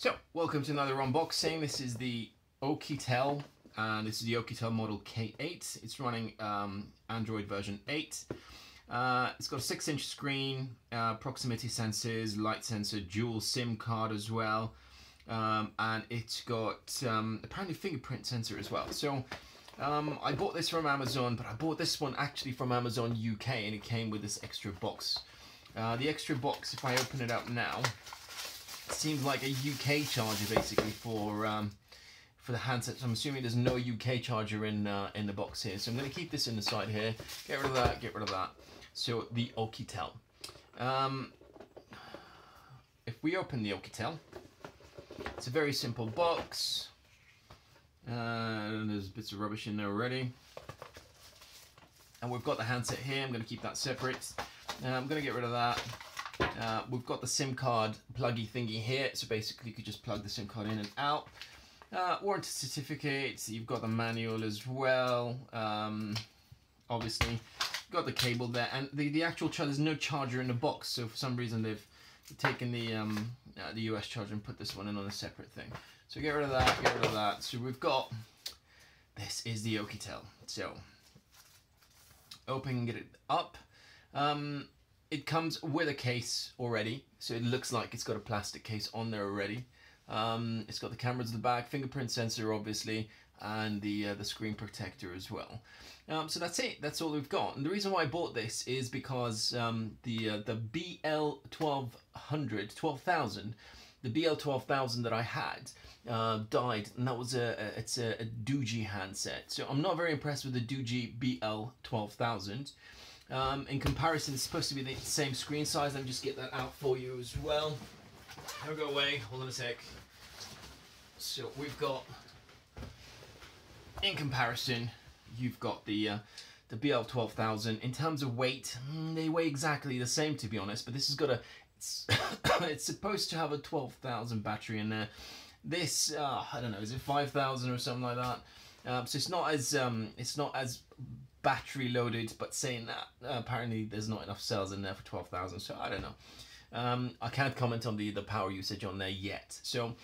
So, welcome to another unboxing. This is the OUKITEL, and this is the OUKITEL model K8. It's running Android version 8. It's got a 6-inch screen, proximity sensors, light sensor, dual SIM card as well, and it's got apparently fingerprint sensor as well. So I bought this from Amazon, but I bought this one actually from Amazon UK, and it came with this extra box. The extra box, if I open it up now, seems like a UK charger basically for the handset. So I'm assuming there's no UK charger in the box here. So I'm going to keep this in the side here. Get rid of that. Get rid of that. So the OUKITEL. If we open the OUKITEL, it's a very simple box. There's bits of rubbish in there already. And we've got the handset here. I'm going to keep that separate. I'm going to get rid of that. We've got the SIM card pluggy thingy here, so basically you could just plug the SIM card in and out. Warranty certificates, you've got the manual as well, obviously. You've got the cable there, and the actual charger, there's no charger in the box, so for some reason they've taken the US charger and put this one in on a separate thing. So get rid of that, get rid of that. So we've got, this is the OUKITEL. So, open and get it up. It comes with a case already, so it looks like it's got a plastic case on there already. It's got the cameras in the back, fingerprint sensor obviously, and the screen protector as well. So that's it. That's all we've got. And the reason why I bought this is because the BL12000, the BL12000 that I had died, and that was it's a DOOGEE handset. So I'm not very impressed with the DOOGEE BL12000. In comparison, it's supposed to be the same screen size. Let me just get that out for you as well. Don't go away, hold on a sec. So we've got, in comparison, you've got the BL12000. In terms of weight, they weigh exactly the same, to be honest, but this has got a, it's supposed to have a 12,000 battery in there. This, I don't know, is it 5,000 or something like that? So it's not as battery loaded, but saying that, apparently there's not enough cells in there for 12,000, so I don't know. I can't comment on the power usage on there yet. So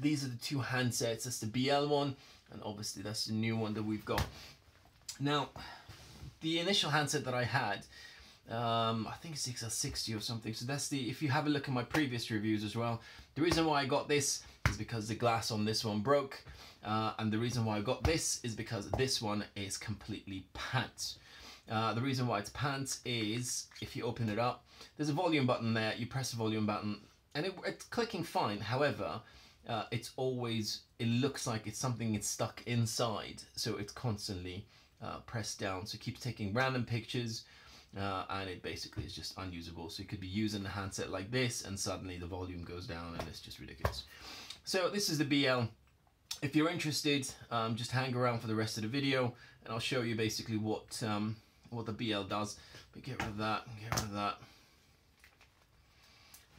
these are the two handsets. That's the BL one, and obviously that's the new one that we've got. Now, the initial handset that I had, I think it's XL60 or something, so that's the, if you have a look at my previous reviews as well, the reason why I got this is because the glass on this one broke. And the reason why I got this is because this one is completely pants. The reason why it's pants is, if you open it up, there's a volume button there, you press the volume button, and it's clicking fine. However, it's always, it looks like it's something it's stuck inside, so it's constantly pressed down, so it keeps taking random pictures, and it basically is just unusable. So you could be using the handset like this, and suddenly the volume goes down, and it's just ridiculous. So this is the BL. If you're interested, just hang around for the rest of the video, and I'll show you basically what the BL does. But get rid of that, get rid of that,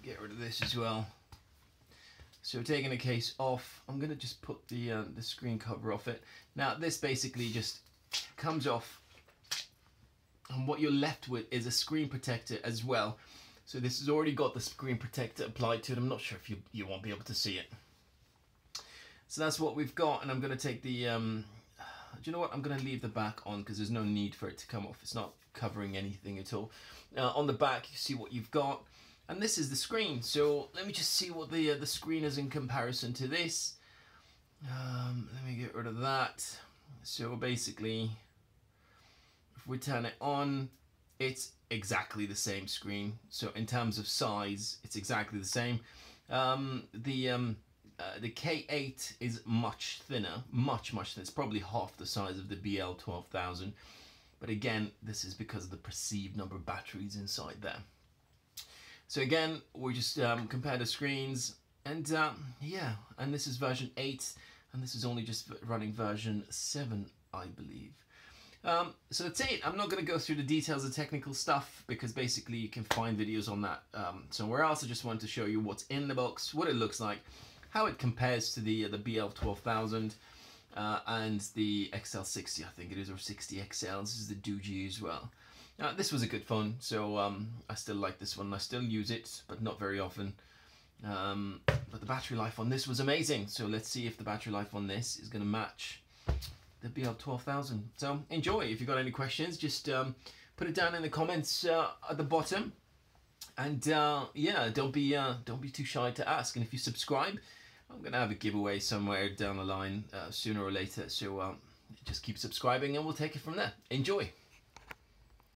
get rid of this as well. So taking the case off, I'm gonna just put the screen cover off it. Now this basically just comes off, and what you're left with is a screen protector as well. So this has already got the screen protector applied to it. I'm not sure if you won't be able to see it. So that's what we've got, and I'm going to take the, do you know what, I'm going to leave the back on because there's no need for it to come off. It's not covering anything at all. On the back, you see what you've got, and this is the screen. So let me just see what the screen is in comparison to this. Let me get rid of that. So basically, if we turn it on, it's exactly the same screen. So in terms of size, it's exactly the same. The K8 is much thinner, much thinner. It's probably half the size of the BL12000. But again, this is because of the perceived number of batteries inside there. So again, we just compare the screens, and yeah, and this is version 8, and this is only just running version 7, I believe. So that's it. I'm not going to go through the details of technical stuff because basically you can find videos on that somewhere else. I just wanted to show you what's in the box, what it looks like, how it compares to the BL12000 and the XL60, I think it is, or 60XL. This is the DOOGEE as well. This was a good phone, so I still like this one. I still use it, but not very often. but the battery life on this was amazing. So let's see if the battery life on this is going to match the BL12000. So enjoy. If you've got any questions, just put it down in the comments at the bottom. And yeah, don't be too shy to ask. And if you subscribe, I'm going to have a giveaway somewhere down the line sooner or later. So just keep subscribing and we'll take it from there. Enjoy.